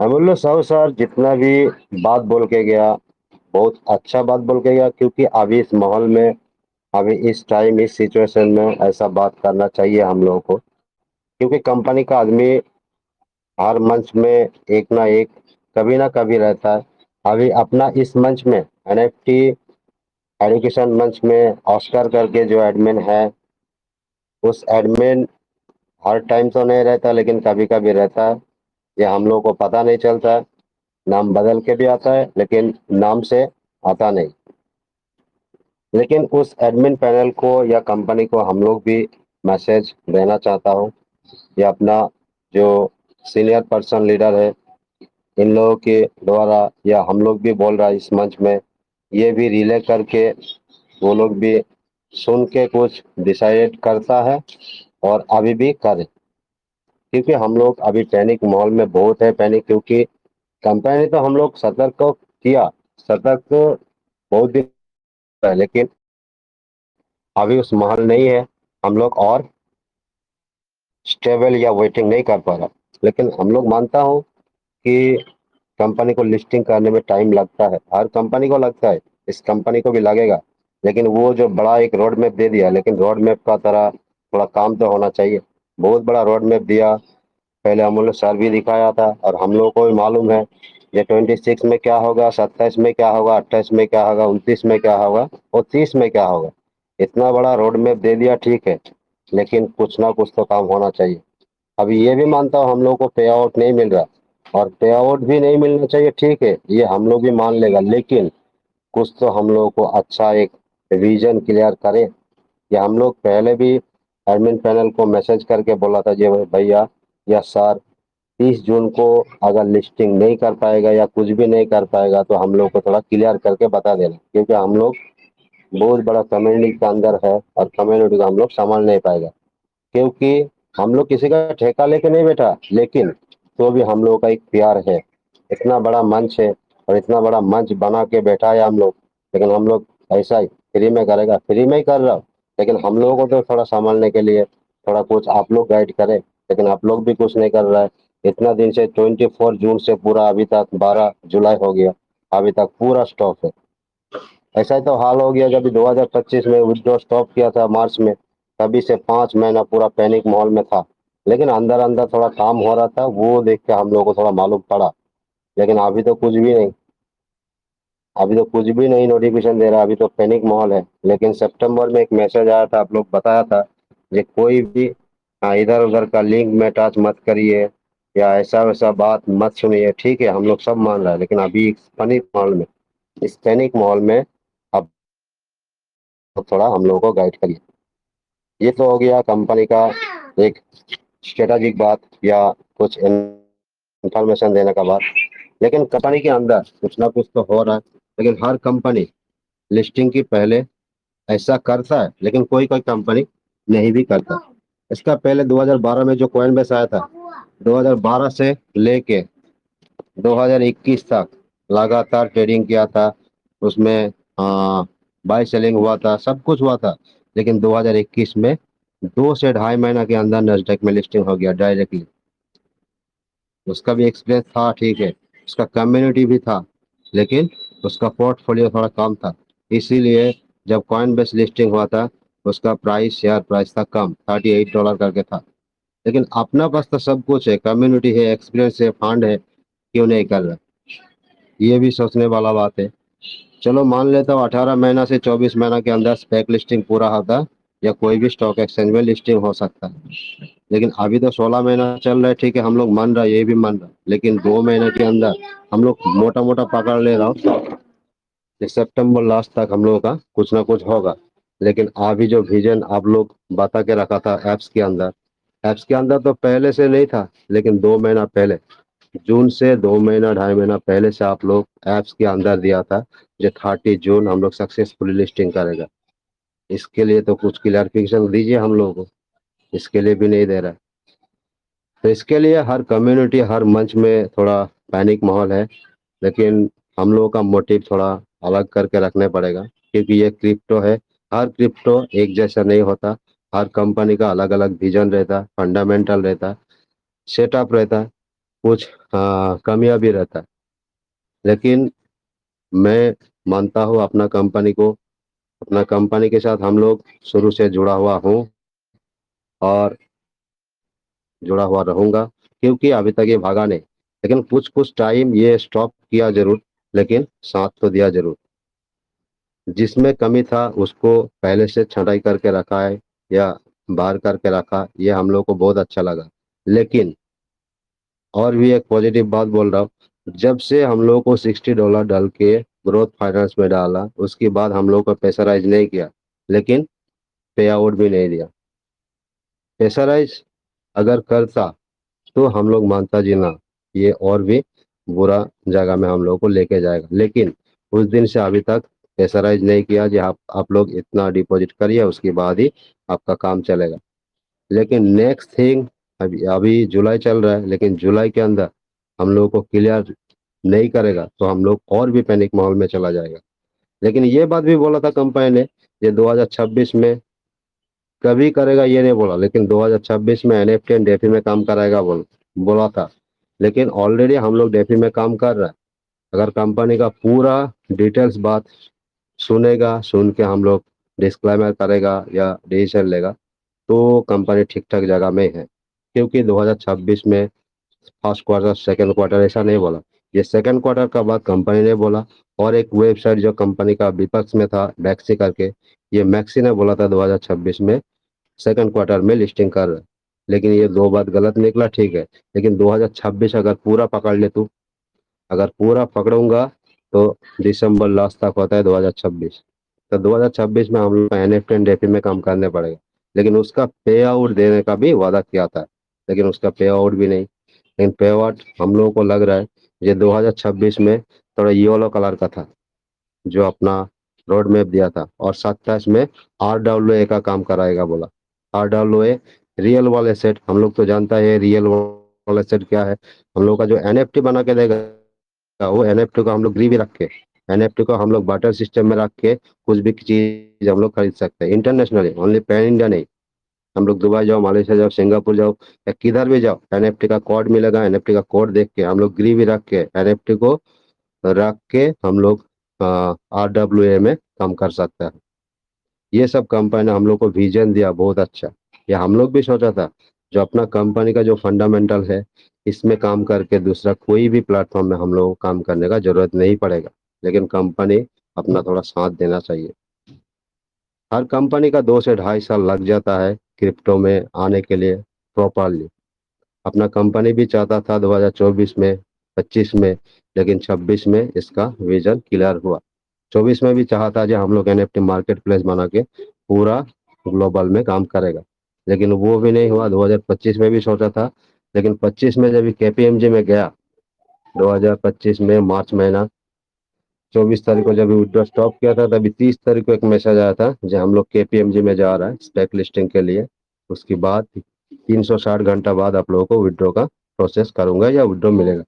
अमूल्य साहब सर जितना भी बात बोल के गया, बहुत अच्छा बात बोल के गया, क्योंकि अभी इस माहौल में, अभी इस टाइम, इस सिचुएशन में ऐसा बात करना चाहिए हम लोगों को, क्योंकि कंपनी का आदमी हर मंच में एक ना एक, कभी ना कभी रहता है। अभी अपना इस मंच में एनएफटी एजुकेशन मंच में ऑस्कर करके जो एडमिन है, उस एडमिन हर टाइम तो नहीं रहता, लेकिन कभी कभी रहता है। ये हम लोग को पता नहीं चलता है। नाम बदल के भी आता है, लेकिन नाम से आता नहीं। लेकिन उस एडमिन पैनल को या कंपनी को हम लोग भी मैसेज देना चाहता हूँ, या अपना जो सीनियर पर्सन लीडर है, इन लोगों के द्वारा, या हम लोग भी बोल रहा है इस मंच में, ये भी रिले करके वो लोग भी सुन के कुछ डिसाइड करता है, और अभी भी करे। क्योंकि हम लोग अभी पैनिक माहौल में बहुत है, पैनिक, क्योंकि कंपनी ने तो हम लोग सतर्क को किया, सतर्क तो बहुत दिन है, लेकिन अभी उस माहौल नहीं है। हम लोग और स्टेबल या वेटिंग नहीं कर पा रहा। लेकिन हम लोग मानता हूँ कि कंपनी को लिस्टिंग करने में टाइम लगता है, हर कंपनी को लगता है, इस कंपनी को भी लगेगा। लेकिन वो जो बड़ा एक रोड मैप दे दिया, लेकिन रोड मैप का तरह थोड़ा काम तो होना चाहिए। बहुत बड़ा रोड मैप दिया, पहले अमूल्य सर भी दिखाया था, और हम लोगों को भी मालूम है ये 26 में क्या होगा, 27 में क्या होगा, 28 में क्या होगा, 29 में क्या होगा, और 30 में क्या होगा। इतना बड़ा रोड मैप दे दिया, ठीक है, लेकिन कुछ ना कुछ तो काम होना चाहिए। अभी ये भी मानता हूँ हम लोग को पे आउट नहीं मिल रहा, और पे आउट भी नहीं मिलना चाहिए, ठीक है, ये हम लोग भी मान लेगा, लेकिन कुछ तो हम लोगों को अच्छा एक रीजन क्लियर करें। या हम लोग पहले भी एडमिन पैनल को मैसेज करके बोला था, जी भैया या सर, 30 जून को अगर लिस्टिंग नहीं कर पाएगा या कुछ भी नहीं कर पाएगा, तो हम लोग को थोड़ा क्लियर करके बता देना, क्योंकि हम लोग बहुत बड़ा कम्युनिटी के अंदर है, और कम्युनिटी को हम लोग संभाल नहीं पाएगा। क्योंकि हम लोग किसी का ठेका लेके नहीं बैठा, लेकिन तो भी हम लोगों का एक प्यार है। इतना बड़ा मंच है, और इतना बड़ा मंच बना के बैठा है हम लोग, लेकिन हम लोग ऐसा ही फ्री में करेगा, फ्री में ही कर रहा हूँ। लेकिन हम लोगों को तो थोड़ा संभालने के लिए थोड़ा कुछ आप लोग गाइड करें, लेकिन आप लोग भी कुछ नहीं कर रहा है। इतना दिन से 24 जून से पूरा अभी तक 12 जुलाई हो गया, अभी तक पूरा स्टॉप है। ऐसा ही तो हाल हो गया जब 2025 में विड्रॉ स्टॉप किया था मार्च में, तभी से 5 महीना पूरा पैनिक माहौल में था। लेकिन अंदर अंदर थोड़ा काम हो रहा था, वो देख के हम लोगों को थोड़ा मालूम पड़ा। लेकिन अभी तो कुछ भी नहीं, अभी तो कुछ भी नहीं नोटिफिकेशन दे रहा, अभी तो पैनिक माहौल है। लेकिन सितंबर में एक मैसेज आया था, आप लोग बताया था, कि कोई भी इधर उधर का लिंक में टच मत करिए, या ऐसा वैसा बात मत सुनिए, ठीक है, हम लोग सब मान रहे हैं। लेकिन अभी इस पैनिक माहौल में, इस पैनिक माहौल में अब तो थोड़ा हम लोगों को गाइड करिए। ये तो हो गया कंपनी का एक स्ट्रेटेजिक बात, या कुछ इंफॉर्मेशन देने का बात। लेकिन कंपनी के अंदर कुछ ना कुछ तो हो रहा है। लेकिन हर कंपनी लिस्टिंग की पहले ऐसा करता है, लेकिन कोई कोई कंपनी नहीं भी करता। इसका पहले 2012 में जो कॉइनबेस आया था, 2012 से लेके 2021 तक लगातार ट्रेडिंग किया था। उसमें बाय सेलिंग हुआ था, सब कुछ हुआ था। लेकिन 2021 में 2 से ढाई महीना के अंदर नस्डैक में लिस्टिंग हो गया डायरेक्टली। उसका भी एक्सपीरियंस था, ठीक है, उसका कम्युनिटी भी था, लेकिन उसका पोर्टफोलियो थोड़ा कम था। इसीलिए जब कॉइन बेस लिस्टिंग हुआ था, उसका प्राइस, शेयर प्राइस था कम, $38 करके था। लेकिन अपना पास तो सब कुछ है, कम्युनिटी है, एक्सपीरियंस है, फंड है, क्यों नहीं कर रहा। ये भी सोचने वाला बात है। चलो मान लेता हूँ 18 महीना से 24 महीना के अंदर स्पेक लिस्टिंग पूरा होता, या कोई भी स्टॉक एक्सचेंज में लिस्टिंग हो सकता है। लेकिन अभी तो 16 महीना चल रहा है, ठीक है, हम लोग मान रहा है, ये भी मान रहा है, लेकिन 2 महीने के अंदर हम लोग मोटा मोटा पकड़ ले रहा हूँ कि सितंबर लास्ट तक हम लोगों का कुछ ना कुछ होगा। लेकिन अभी जो विजन आप लोग बता के रखा था एप्स के अंदर तो पहले से नहीं था, लेकिन 2 महीना पहले, जून से 2 महीना 2.5 महीना पहले से आप लोग एप्स के अंदर दिया था, जो 30 जून हम लोग सक्सेसफुली लिस्टिंग करेगा। इसके लिए तो कुछ क्लियरिफिकेशन दीजिए हम लोगों को, इसके लिए भी नहीं दे रहा है। तो इसके लिए हर कम्युनिटी, हर मंच में थोड़ा पैनिक माहौल है। लेकिन हम लोगों का मोटिव थोड़ा अलग करके रखने पड़ेगा, क्योंकि ये क्रिप्टो है। हर क्रिप्टो एक जैसा नहीं होता, हर कंपनी का अलग अलग विजन रहता, फंडामेंटल रहता। सेटअप रहता है, कुछ कमियाँ भी रहता है। लेकिन मैं मानता हूँ अपना कंपनी के साथ हम लोग शुरू से जुड़ा हुआ हूँ और जुड़ा हुआ रहूँगा, क्योंकि अभी तक ये भागा नहीं। लेकिन कुछ-कुछ टाइम ये स्टॉप किया ज़रूर, लेकिन साथ तो दिया ज़रूर। जिसमें कमी था उसको पहले से छँटाई करके रखा है या बाहर करके रखा, ये हम लोग को बहुत अच्छा लगा। लेकिन और भी एक पॉजिटिव बात बोल रहा हूँ, जब से हम लोगों को $60 डाल के ग्रोथ फाइनेंस में डाला, उसके बाद हम लोग को प्रेशराइज़ नहीं किया, लेकिन पे आउट भी नहीं दिया। प्रेशराइज़ अगर करता तो हम लोग मानता जी ना, ये और भी बुरा जगह में हम लोगों को लेके जाएगा। लेकिन उस दिन से अभी तक प्रेशराइज़ नहीं किया कि आप लोग इतना डिपॉज़िट करिए, उसके बाद ही आपका काम चलेगा। लेकिन नेक्स्ट थिंग, अभी अभी जुलाई चल रहा है, लेकिन जुलाई के अंदर हम लोगों को क्लियर नहीं करेगा, तो हम लोग और भी पैनिक माहौल में चला जाएगा। लेकिन ये बात भी बोला था कंपनी ने, ये 2026 में कभी करेगा ये नहीं बोला, लेकिन 2026 में एनएफटी एंड डेफी में काम कराएगा बोला था। लेकिन ऑलरेडी हम लोग डेफी में काम कर रहे हैं। अगर कंपनी का पूरा डिटेल्स बात सुनेगा, सुन के हम लोग डिस्क्लेमर करेगा या डिसीजन लेगा, तो कंपनी ठीक-ठाक जगह में है। क्योंकि 2026 में फर्स्ट क्वार्टर, सेकंड क्वार्टर ऐसा नहीं बोला। ये सेकंड क्वार्टर का बात कंपनी ने बोला, और एक वेबसाइट जो कंपनी का विपक्ष में था, मैक्सी करके, ये मैक्सी ने बोला था 2026 में सेकंड क्वार्टर में लिस्टिंग कर रहे हैं। लेकिन ये 2 बात गलत निकला, ठीक है। लेकिन 2026 अगर पूरा पकड़ ले तू, अगर पूरा पकड़ूँगा तो दिसंबर लास्ट तक होता है 2026। तो 2026 में हम लोग को एनएफटी एंड डेफी में काम करने पड़ेगा। लेकिन उसका पे आउट देने का भी वादा किया था, लेकिन उसका पे आउट भी नहीं। लेकिन पे आउट हम लोगों को लग रहा है ये 2026 में थोड़ा येलो कलर का था, जो अपना रोड मैप दिया था, और 27 में आरडब्ल्यूए का काम कराएगा बोला। आरडब्ल्यूए रियल वर्ल्ड एसेट, हम लोग तो जानता है रियल वर्ल्ड एसेट क्या है। हम लोग का जो एनएफटी बना के देगा, वो एनएफटी को हम लोग गिरवी रख के, एनएफटी को हम लोग बार्टर सिस्टम में रख के कुछ भी चीज हम लोग खरीद सकते हैं इंटरनेशनली, ओनली पैन इंडिया नहीं। हम लोग दुबई जाओ, मालয়েशिया जाओ, सिंगापुर जाओ, या किधर भी जाओ, एनएफटी का कोड मिलेगा। एनएफटी का कोड देख के हम लोग गिरवी रख के एनएफटी को रख के हम लोग आरडब्ल्यूए में काम कर सकते हैं। ये सब कंपनी ने हम लोग को विजन दिया बहुत अच्छा। ये हम लोग भी सोचा था, जो अपना कंपनी का जो फंडामेंटल है, इसमें काम करके दूसरा कोई भी प्लेटफॉर्म में हम लोग को काम करने का जरूरत नहीं पड़ेगा। लेकिन कंपनी अपना थोड़ा साथ देना चाहिए। हर कंपनी का 2 से ढाई साल लग जाता है क्रिप्टो में आने के लिए प्रॉपरली। अपना कंपनी भी चाहता था 2024 में, 25 में, लेकिन 26 में इसका विजन क्लियर हुआ। 24 में भी चाहा था कि हम लोग एनएफटी मार्केट प्लेस बना के पूरा ग्लोबल में काम करेगा, लेकिन वो भी नहीं हुआ। 2025 में भी सोचा था, लेकिन 25 में जब केपीएमजी में गया, 2025 में मार्च महीना, 24 तारीख को जब विड्रॉ स्टॉप किया था, तभी 30 तारीख को एक मैसेज आया था जो हम लोग केपीएमजी में जा रहा है स्पेक लिस्टिंग के लिए। उसके बाद 360 घंटा बाद आप लोगों को विड्रॉ का प्रोसेस करूंगा या विड्रॉ मिलेगा।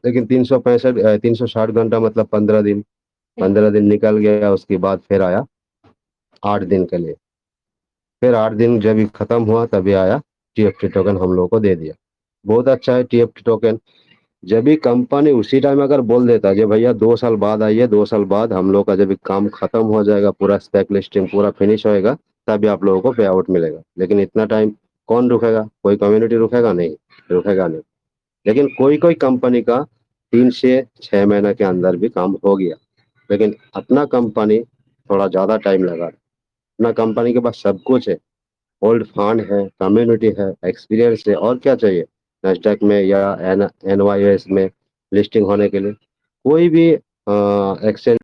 लेकिन 360 घंटा मतलब 15 दिन, 15 दिन निकल गया। उसके बाद फिर आया 8 दिन के लिए। फिर 8 दिन जब ये खत्म हुआ, तभी आया टीएफटी टोकन हम लोगों को दे दिया। बहुत अच्छा है टीएफटी टोकन। जब भी कंपनी उसी टाइम अगर बोल देता कि भैया 2 साल बाद आइए, 2 साल बाद हम लोग का जब भी काम खत्म हो जाएगा, पूरा स्पेक लिस्टिंग पूरा फिनिश होएगा, तभी आप लोगों को पे आउट मिलेगा। लेकिन इतना टाइम कौन रुकेगा? कोई कम्युनिटी रुकेगा नहीं, रुकेगा नहीं। लेकिन कोई कोई कंपनी का 3 से 6 महीने के अंदर भी काम हो गया। लेकिन अपना कंपनी थोड़ा ज़्यादा टाइम लगा। अपना कंपनी के पास सब कुछ है, ओल्ड फंड है, कम्युनिटी है, एक्सपीरियंस है, और क्या चाहिए नैस्डैक में या एनवाईएस में लिस्टिंग होने के लिए। कोई भी एक्सचेंज